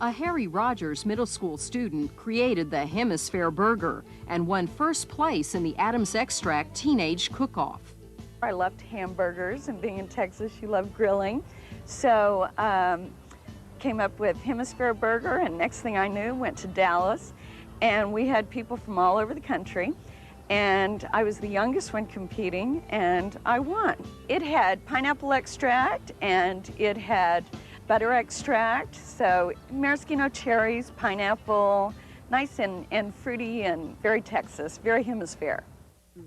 A Harry Rogers middle school student created the HemisFair burger and won first place in the Adams Extract Teenage Cook-Off. I loved hamburgers, and being in Texas, you love grilling. So came up with HemisFair burger, and next thing I knew, went to Dallas, and we had people from all over the country. And I was the youngest one competing, and I won. It had pineapple extract, and it had butter extract, so maraschino cherries, pineapple, nice and fruity and very Texas, very HemisFair.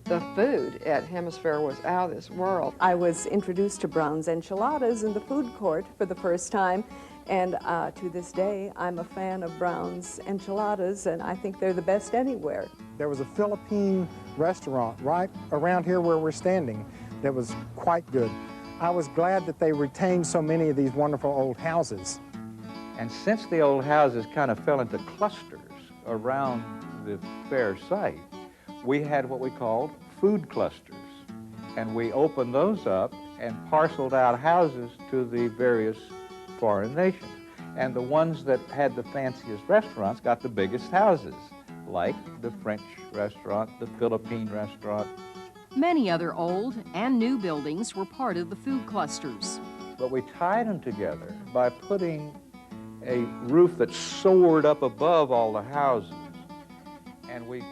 The food at HemisFair was out of this world. I was introduced to Brown's enchiladas in the food court for the first time, and to this day, I'm a fan of Brown's enchiladas, and I think they're the best anywhere. There was a Philippine restaurant right around here where we're standing that was quite good. I was glad that they retained so many of these wonderful old houses. And since the old houses kind of fell into clusters around the fair site, we had what we called food clusters. And we opened those up and parceled out houses to the various foreign nations. And the ones that had the fanciest restaurants got the biggest houses, like the French restaurant, the Philippine restaurant. Many other old and new buildings were part of the food clusters. But we tied them together by putting a roof that soared up above all the houses. And we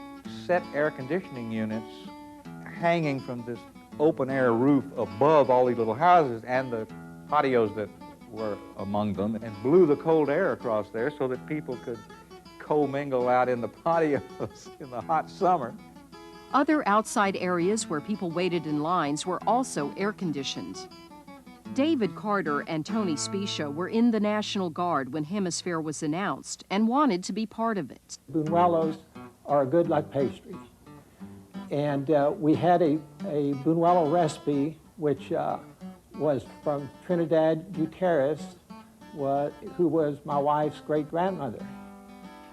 set air conditioning units hanging from this open air roof above all these little houses and the patios that were among them, and blew the cold air across there so that people could commingle out in the patios in the hot summer. Other outside areas where people waited in lines were also air-conditioned. David Carter and Tony Spicia were in the National Guard when HemisFair was announced and wanted to be part of it. Buñuelos are good like pastry. And we had a Buñuelo recipe which was from Trinidad Gutierrez, who was my wife's great-grandmother.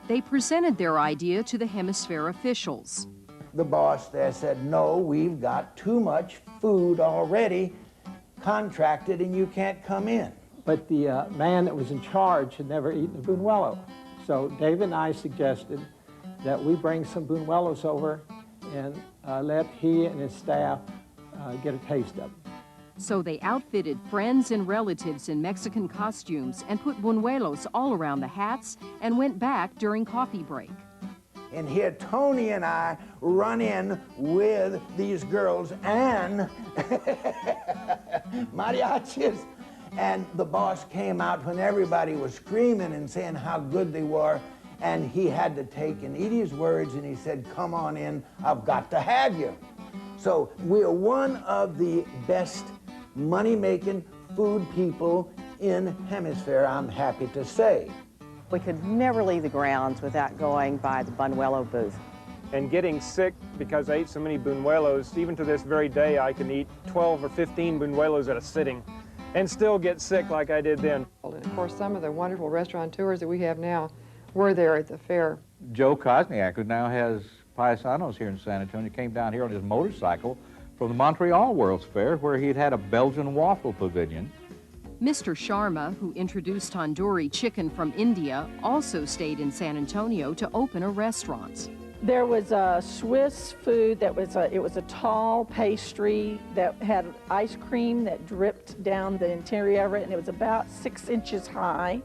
They presented their idea to the HemisFair officials. The boss there said, no, we've got too much food already contracted and you can't come in. But the man that was in charge had never eaten a Buñuelo. So David and I suggested that we bring some Buñuelos over and let he and his staff get a taste of them. So they outfitted friends and relatives in Mexican costumes and put buñuelos all around the hats and went back during coffee break. And here Tony and I run in with these girls and mariachis. And the boss came out when everybody was screaming and saying how good they were. And he had to take and eat his words, and he said, come on in, I've got to have you. So we're one of the best money-making food people in HemisFair, I'm happy to say. We could never leave the grounds without going by the Buñuelo booth. And getting sick because I ate so many Buñuelos, even to this very day, I can eat 12 or 15 Buñuelos at a sitting and still get sick like I did then. And of course, some of the wonderful restaurateurs that we have now were there at the fair. Joe Kosniak, who now has paisanos here in San Antonio, came down here on his motorcycle from the Montreal World's Fair, where he'd had a Belgian waffle pavilion. Mr. Sharma, who introduced tandoori chicken from India, also stayed in San Antonio to open a restaurant. There was a Swiss food that was it was a tall pastry that had ice cream that dripped down the interior of it, and it was about 6 inches high,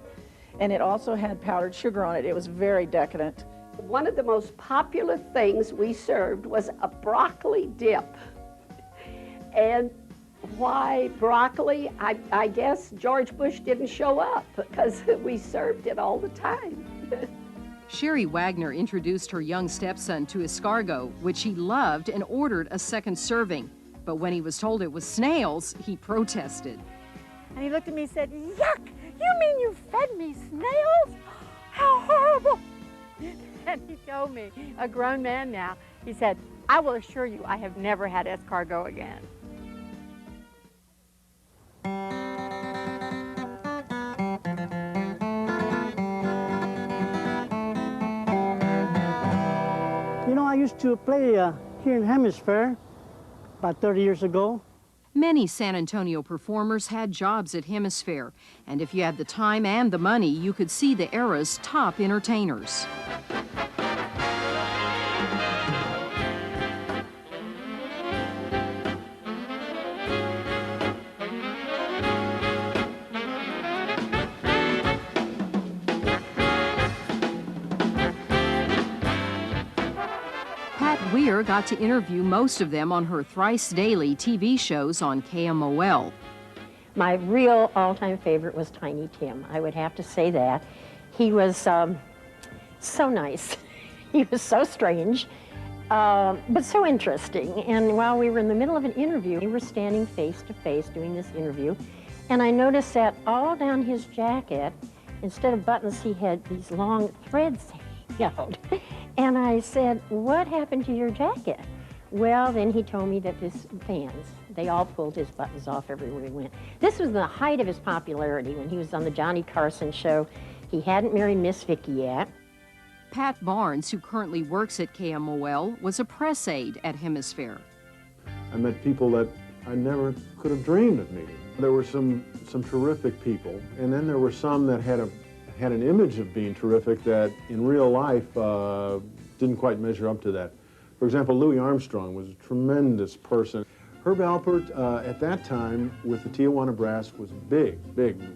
and it also had powdered sugar on it. It was very decadent. One of the most popular things we served was a broccoli dip. And why broccoli? I guess George Bush didn't show up because we served it all the time. Sherry Wagner introduced her young stepson to escargot, which he loved, and ordered a second serving. But when he was told it was snails, he protested. And he looked at me and said, yuck, you mean you fed me snails? How horrible. And he told me, a grown man now, he said, I will assure you I have never had escargot again. You know, I used to play here in HemisFair about 30 years ago. Many San Antonio performers had jobs at HemisFair, and if you had the time and the money, you could see the era's top entertainers. Weir got to interview most of them on her thrice daily TV shows on KMOL. My real all-time favorite was Tiny Tim. I would have to say that. He was so nice. He was so strange, but so interesting. And while we were in the middle of an interview, we were standing face to face doing this interview, and I noticed that all down his jacket, instead of buttons, he had these long threads out. And I said, "What happened to your jacket?" Well, then he told me that his fans, they all pulled his buttons off everywhere he went. This was the height of his popularity when he was on the Johnny Carson show. He hadn't married Miss Vicky yet. Pat Barnes, who currently works at KMOL, was a press aide at HemisFair. I met people that I never could have dreamed of meeting. There were some terrific people, and then there were some that had an image of being terrific that in real life didn't quite measure up to that. For example, Louis Armstrong was a tremendous person. Herb Alpert at that time with the Tijuana Brass was big.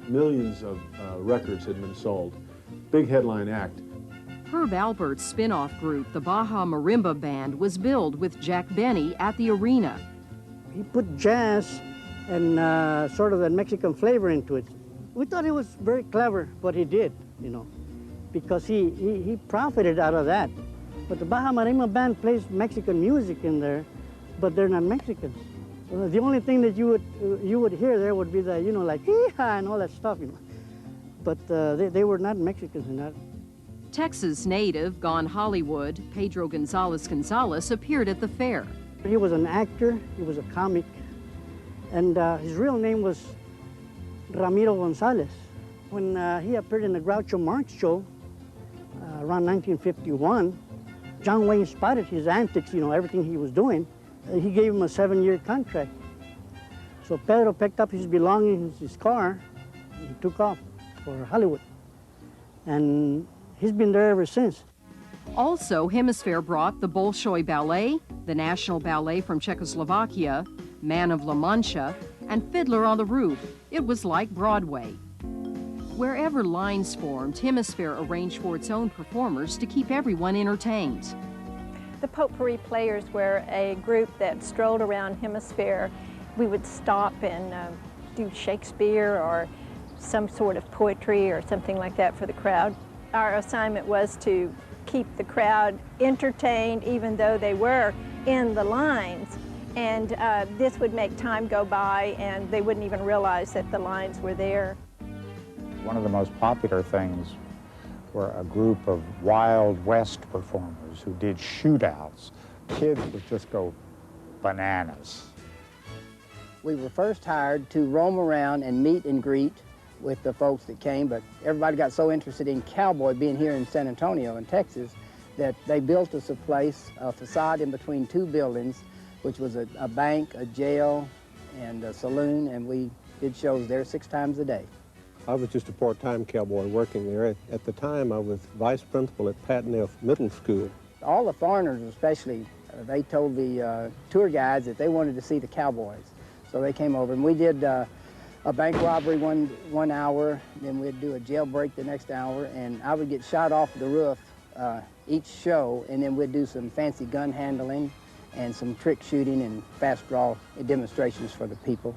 Millions of records had been sold. Big headline act. Herb Alpert's spin-off group, the Baja Marimba Band, was billed with Jack Benny at the arena. He put jazz and sort of that Mexican flavor into it. We thought it was very clever what he did, you know, because he profited out of that. But the Baja Marimba Band plays Mexican music in there, but they're not Mexicans. The only thing that you would hear there would be the, you know, like hee-haw and all that stuff, you know. But they were not Mexicans in that. Texas native, gone Hollywood, Pedro Gonzalez appeared at the fair. He was an actor, he was a comic, and his real name was Ramiro Gonzalez. When he appeared in the Groucho Marx show around 1951, John Wayne spotted his antics, you know, everything he was doing. He gave him a 7-year contract. So Pedro picked up his belongings, his car, and he took off for Hollywood. And he's been there ever since. Also, HemisFair brought the Bolshoi Ballet, the National Ballet from Czechoslovakia, Man of La Mancha, and Fiddler on the Roof. It was like Broadway. Wherever lines formed, HemisFair arranged for its own performers to keep everyone entertained. The Potpourri Players were a group that strolled around HemisFair. We would stop and do Shakespeare or some sort of poetry or something like that for the crowd. Our assignment was to keep the crowd entertained even though they were in the lines. And this would make time go by and they wouldn't even realize that the lines were there. One of the most popular things were a group of Wild West performers who did shootouts. Kids would just go bananas. We were first hired to roam around and meet and greet with the folks that came, but everybody got so interested in Cowboy being here in San Antonio in Texas that they built us a place, a facade in between two buildings, which was a bank, a jail, and a saloon, and we did shows there 6 times a day. I was just a part-time cowboy working there. At the time, I was vice principal at Patton F. Middle School. All the foreigners especially, they told the tour guides that they wanted to see the cowboys. So they came over, and we did a bank robbery one hour, then we'd do a jailbreak the next hour, and I would get shot off the roof each show, and then we'd do some fancy gun handling and some trick shooting and fast draw demonstrations for the people.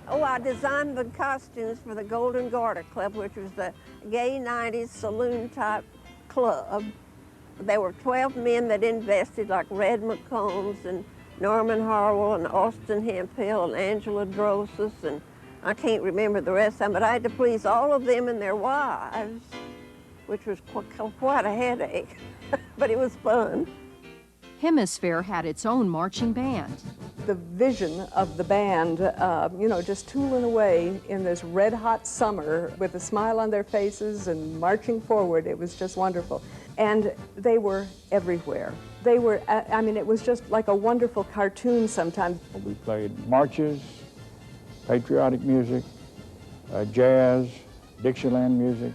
Oh, I designed the costumes for the Golden Garter Club, which was the gay 90s saloon-type club. There were 12 men that invested, like Red McCombs and Norman Harwell and Austin Hemphill and Angela Drosis, and I can't remember the rest of them, but I had to please all of them and their wives, which was quite a headache, but it was fun. HemisFair had its own marching band. The vision of the band, you know, just tooling away in this red-hot summer with a smile on their faces and marching forward, it was just wonderful. And they were everywhere. They were, I mean, it was just like a wonderful cartoon sometimes. We played marches, patriotic music, jazz, Dixieland music,